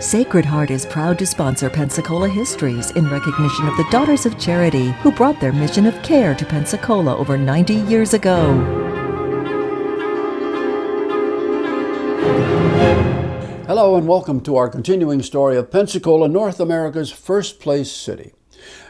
Sacred Heart is proud to sponsor Pensacola Histories in recognition of the Daughters of Charity who brought their mission of care to Pensacola over 90 years ago. Hello and welcome to our continuing story of Pensacola, North America's first place city.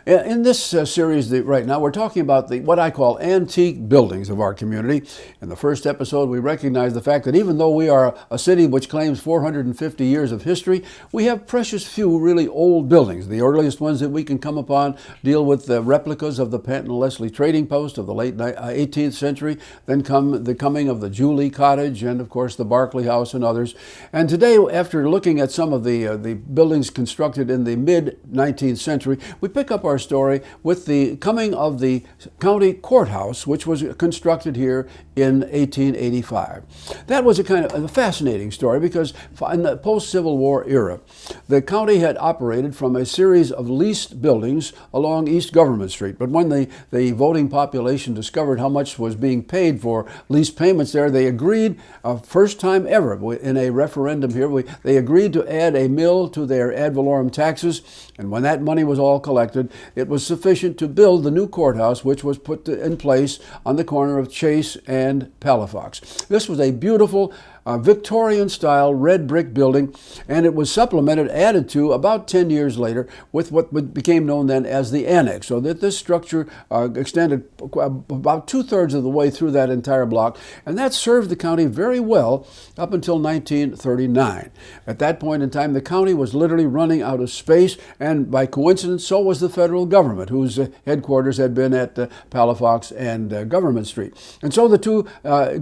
In this series right now, we're talking about what I call antique buildings of our community. In the first episode, we recognize the fact that even though we are a city which claims 450 years of history, we have precious few really old buildings. The earliest ones that we can come upon deal with the replicas of the Penton and Leslie Trading Post of the late 18th century, then come the coming of the Julie Cottage and, of course, the Barclay House and others. And today, after looking at some of the buildings constructed in the mid-19th century, we pick up our story with the coming of the county courthouse, which was constructed here in 1885. That was a kind of a fascinating story because in the post-Civil War era, the county had operated from a series of leased buildings along East Government Street. But when the voting population discovered how much was being paid for lease payments there, they agreed, first time ever in a referendum here, they agreed to add a mill to their ad valorem taxes. And when that money was all collected, it was sufficient to build the new courthouse, which was put in place on the corner of Chase and Palafox. This was a beautiful Victorian-style red brick building, and it was supplemented, added to about 10 years later with what became known then as the annex, so that this structure extended about two-thirds of the way through that entire block, and that served the county very well up until 1939. At that point in time, the county was literally running out of space, and by coincidence, so was the federal government, whose headquarters had been at Palafox and Government Street. And so the two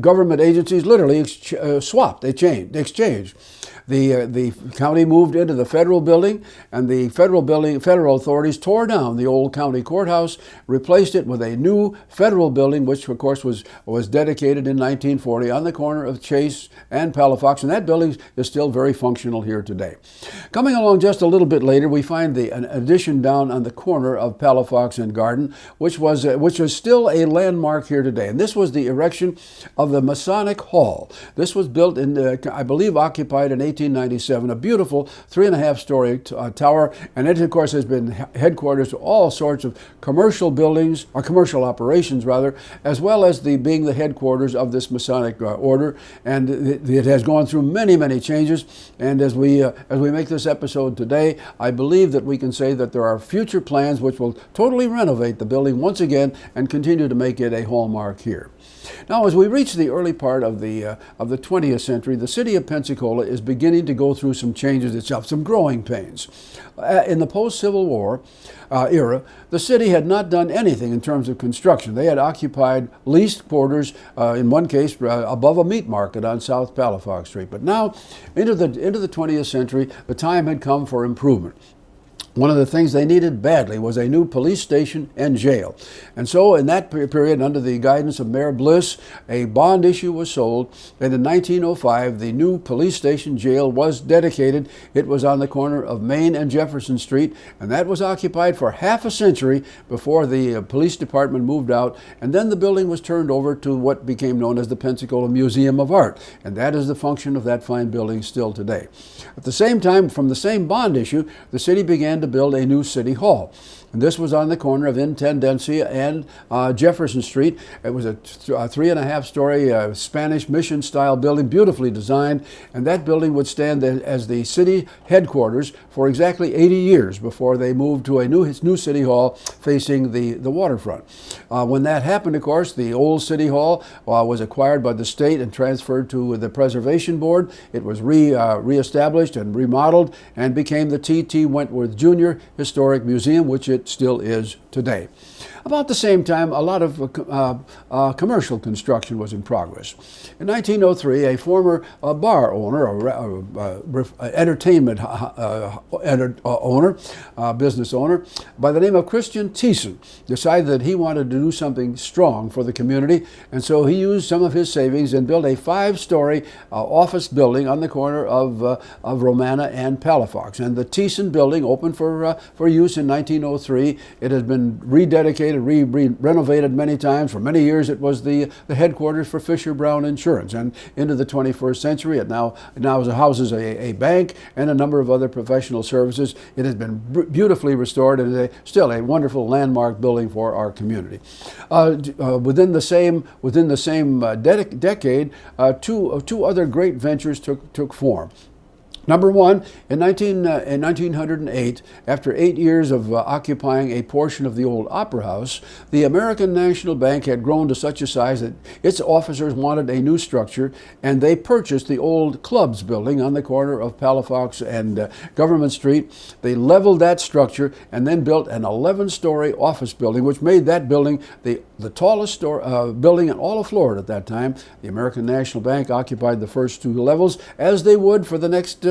government agencies literally swapped, they exchanged. The county moved into the federal building, and the federal authorities tore down the old county courthouse, replaced it with a new federal building, which of course was dedicated in 1940 on the corner of Chase and Palafox, and that building is still very functional here today. Coming along just a little bit later, we find an addition down on the corner of Palafox and Garden, which is still a landmark here today, and this was the erection of the Masonic Hall. This was built in, I believe, occupied in 1897, a beautiful 3.5-story tower, and it, of course, has been headquarters to all sorts of commercial buildings, or commercial operations, rather, as well as being the headquarters of this Masonic order, and it has gone through many, many changes, and as we make this episode today, I believe that we can say that there are future plans which will totally renovate the building once again and continue to make it a hallmark here. Now, as we reach the early part of the 20th century, the city of Pensacola is beginning to go through some changes itself, some growing pains. In the post-Civil War era, the city had not done anything in terms of construction. They had occupied leased quarters, in one case above a meat market on South Palafox Street. But now, into the 20th century, the time had come for improvement. One of the things they needed badly was a new police station and jail. And so in that period, under the guidance of Mayor Bliss, a bond issue was sold, and in 1905, the new police station jail was dedicated. It was on the corner of Main and Jefferson Street, and that was occupied for half a century before the police department moved out, and then the building was turned over to what became known as the Pensacola Museum of Art, and that is the function of that fine building still today. At the same time, from the same bond issue, the city began to build a new city hall. And this was on the corner of Intendencia and Jefferson Street. It was a 3.5-story Spanish mission-style building, beautifully designed, and that building would stand as the city headquarters for exactly 80 years before they moved to a new city hall facing the waterfront. When that happened, of course, the old city hall was acquired by the state and transferred to the Preservation Board. It was reestablished and remodeled and became the T.T. Wentworth Jr. Historic Museum, which it still is today. About the same time, a lot of commercial construction was in progress. In 1903, a former bar owner, or entertainment owner, business owner, by the name of Christian Thiessen, decided that he wanted to do something strong for the community, and so he used some of his savings and built a 5-story office building on the corner of Romana and Palafox. And the Thiessen Building opened for use in 1903. It has been rededicated relocated, renovated many times. For many years, it was the headquarters for Fisher Brown Insurance. And into the 21st century, it now houses a bank and a number of other professional services. It has been beautifully restored and is still a wonderful landmark building for our community. Within the same decade, two other great ventures took form. Number one, in 1908, after 8 years of occupying a portion of the old Opera House, the American National Bank had grown to such a size that its officers wanted a new structure, and they purchased the old Clubs building on the corner of Palafox and Government Street. They leveled that structure and then built an 11-story office building, which made that building the tallest building in all of Florida at that time. The American National Bank occupied the first two levels, as they would for the next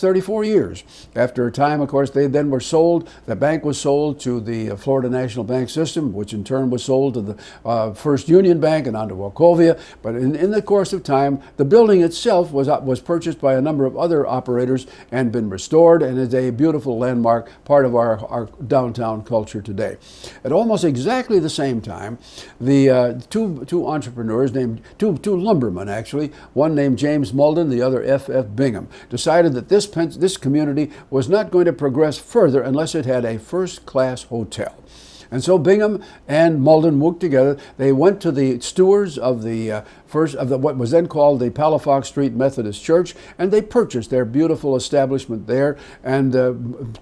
34 years. After a time, of course, they then were sold. The bank was sold to the Florida National Bank System, which in turn was sold to the First Union Bank and on to Wachovia. But in the course of time, the building itself was purchased by a number of other operators and been restored, and is a beautiful landmark, part of our downtown culture today. At almost exactly the same time, the two entrepreneurs named two lumbermen, actually, one named James Mulden, the other F.F. Bingham, decided that this community was not going to progress further unless it had a first-class hotel. And so Bingham and Mulden worked together. They went to the stewards of what was then called the Palafox Street Methodist Church, and they purchased their beautiful establishment there, and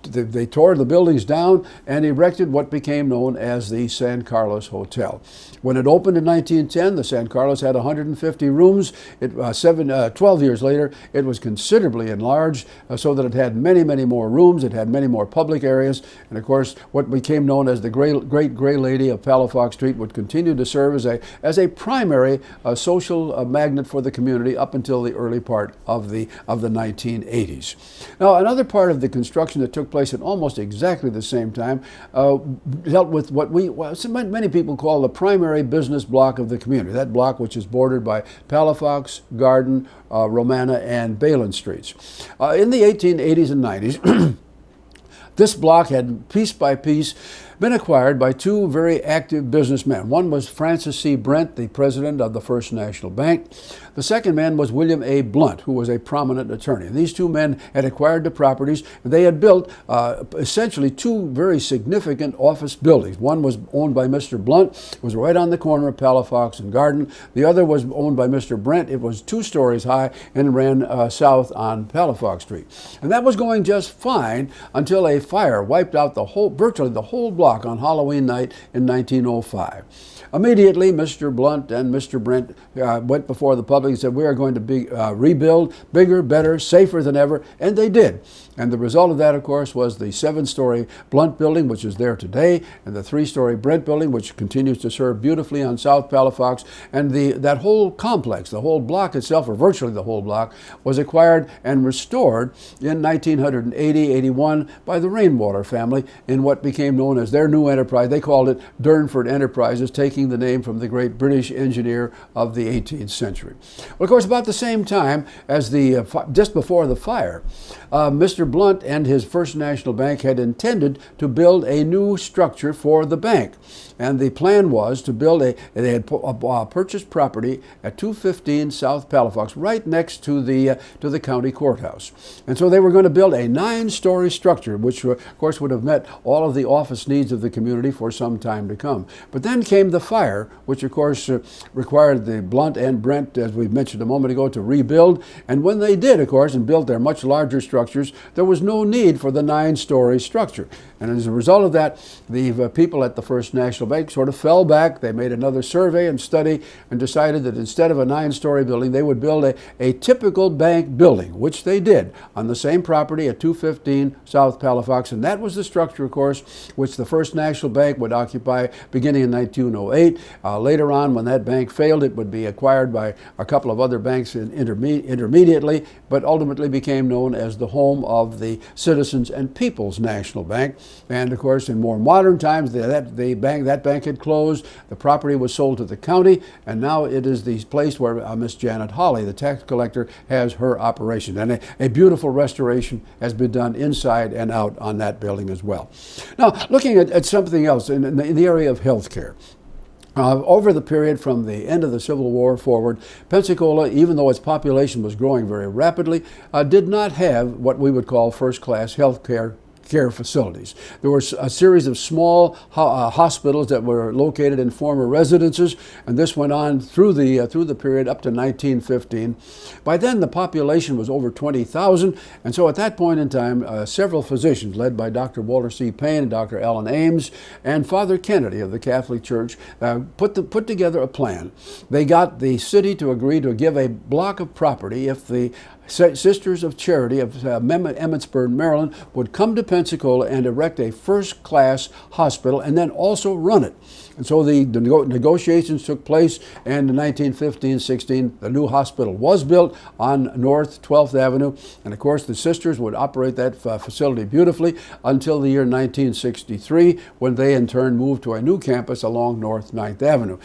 they tore the buildings down and erected what became known as the San Carlos Hotel. When it opened in 1910, the San Carlos had 150 rooms. 12 years later, it was considerably enlarged so that it had many, many more rooms. It had many more public areas, and of course, what became known as the Great Gray Lady of Palafox Street would continue to serve as a primary social magnet for the community up until the early part of the 1980s. Now, another part of the construction that took place at almost exactly the same time dealt with what many people call the primary business block of the community. That block, which is bordered by Palafox, Garden, Romana, and Balin Streets. In the 1880s and 90s, this block had, piece by piece, been acquired by two very active businessmen. One was Francis C. Brent, the president of the First National Bank. The second man was William A. Blunt, who was a prominent attorney. These two men had acquired the properties. They had built essentially two very significant office buildings. One was owned by Mr. Blunt. It was right on the corner of Palafox and Garden. The other was owned by Mr. Brent. It was 2 stories high and ran south on Palafox Street. And that was going just fine until a fire wiped out virtually the whole block on Halloween night in 1905. Immediately, Mr. Blunt and Mr. Brent went before the public and said, we are going to rebuild bigger, better, safer than ever, and they did. And the result of that, of course, was the 7-story Blunt building, which is there today, and the 3-story Brent building, which continues to serve beautifully on South Palafox. And that whole complex, the whole block itself, or virtually the whole block, was acquired and restored in 1980-81 by the Rainwater family in what became known as their new enterprise. They called it Durnford Enterprises, taking the name from the great British engineer of the 18th century. Well, of course, about the same time as just before the fire, Mr. Blunt and his First National Bank had intended to build a new structure for the bank. And the plan was to build they had purchased property at 215 South Palafox, right next to the county courthouse. And so they were going to build a 9-story structure, which of course would have met all of the office needs of the community for some time to come. But then came the fire, which of course required the Blunt and Brent, as we mentioned a moment ago, to rebuild. And when they did, of course, and built their much larger structures, there was no need for the 9-story structure. And as a result of that, the people at the First National Bank sort of fell back. They made another survey and study and decided that instead of a 9-story building, they would build a typical bank building, which they did on the same property at 215 South Palafox. And that was the structure, of course, which the First National Bank would occupy beginning in 1908 1908. Later on, when that bank failed, it would be acquired by a couple of other banks intermediately, but ultimately became known as the home of the Citizens and People's National Bank. And of course, in more modern times, that bank had closed. The property was sold to the county, and now it is the place where Miss Janet Hawley, the tax collector, has her operation. And a beautiful restoration has been done inside and out on that building as well. Now, looking at something else in the area of health care. Over the period from the end of the Civil War forward, Pensacola, even though its population was growing very rapidly, did not have what we would call first-class health care facilities. There were a series of small hospitals that were located in former residences, and this went on through the period up to 1915. By then, the population was over 20,000, and so at that point in time, several physicians, led by Dr. Walter C. Payne and Dr. Allen Ames and Father Kennedy of the Catholic Church, put together a plan. They got the city to agree to give a block of property if the Sisters of Charity of Emmitsburg, Maryland, would come to Pensacola and erect a first-class hospital and then also run it. And so the negotiations took place, and in 1915-16, the new hospital was built on North 12th Avenue. And of course, the sisters would operate that facility beautifully until the year 1963, when they in turn moved to a new campus along North 9th Avenue.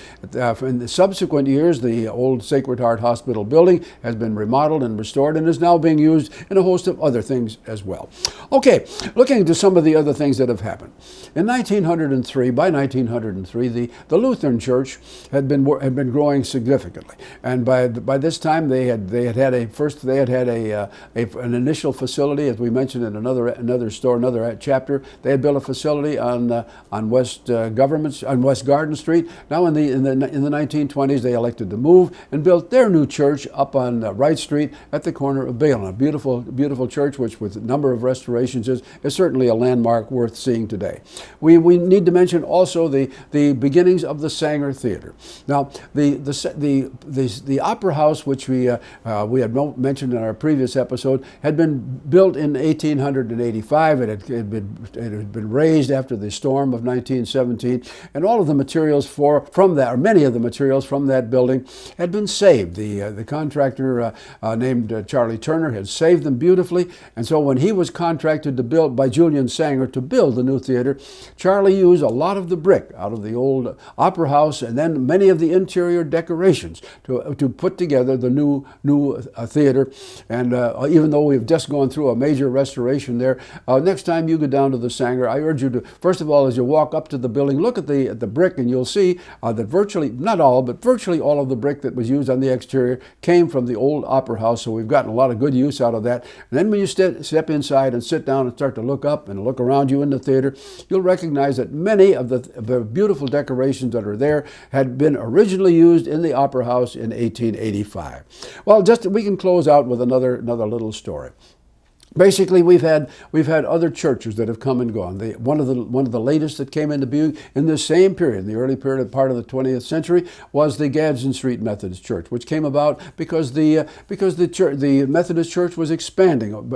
In the subsequent years, the old Sacred Heart Hospital building has been remodeled and restored and is now being used in a host of other things as well. Okay, looking into some of the other things that have happened. In 1903, by 1903, the Lutheran Church had been growing significantly, and by this time they had an initial facility, as we mentioned in another chapter. They had built a facility on West Garden Street. Now in the 1920s, they elected to move and built their new church up on Wright Street at the corner of Balin. A beautiful church, which with a number of restorations is certainly a landmark worth seeing today. We need to mention also the beginnings of the Sanger Theater. Now, the Opera House, which we had mentioned in our previous episode, had been built in 1885. It had been raised after the storm of 1917, and all of the materials many of the materials from that building had been saved. The contractor named Charlie Turner had saved them beautifully, and so when he was contracted to build by Julian Sanger to build the new theater, Charlie used a lot of the brick out of the old Opera House and then many of the interior decorations to put together the new theater. And even though we've just gone through a major restoration there, next time you go down to the Sanger, I urge you to, first of all, as you walk up to the building, look at the brick, and you'll see that virtually all of the brick that was used on the exterior came from the old Opera House. So we've gotten a lot of good use out of that. And then when you step inside and sit down and start to look up and look around you in the theater, you'll recognize that many of the beautiful decorations that are there had been originally used in the Opera House in 1885. Well, we can close out with another little story. Basically, we've had other churches that have come and gone. One of the latest that came into being in this same period, in the early part of the 20th century, was the Gadsden Street Methodist Church, which came about because the Methodist Church was expanding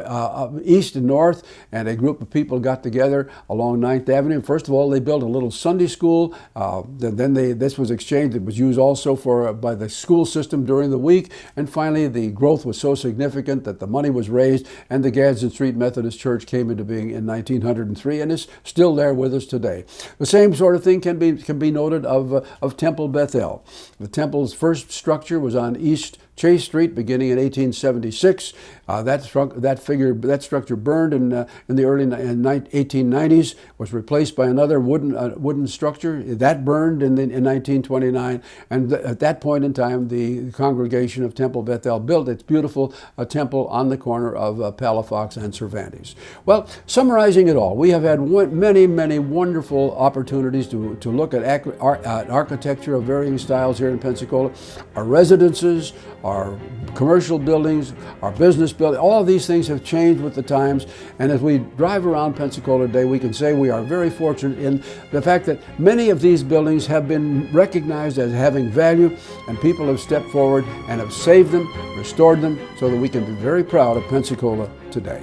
east and north, and a group of people got together along 9th Avenue. First of all, they built a little Sunday school. Then this was exchanged. It was used also by the school system during the week, and finally, the growth was so significant that the money was raised, and the Gadsden Street Methodist Church came into being in 1903 and is still there with us today. The same sort of thing can be noted of Temple Bethel. The temple's first structure was on East Chase Street, beginning in 1876. That structure burned in the early 1890s, was replaced by another wooden structure. That burned in 1929, and at that point in time, the congregation of Temple Bethel built its beautiful temple on the corner of Palafox and Cervantes. Well, summarizing it all, we have had many wonderful opportunities to look at architecture of varying styles here in Pensacola. Our residences, our commercial buildings, our business buildings, all of these things have changed with the times. And as we drive around Pensacola today, we can say we are very fortunate in the fact that many of these buildings have been recognized as having value, and people have stepped forward and have saved them, restored them, so that we can be very proud of Pensacola today.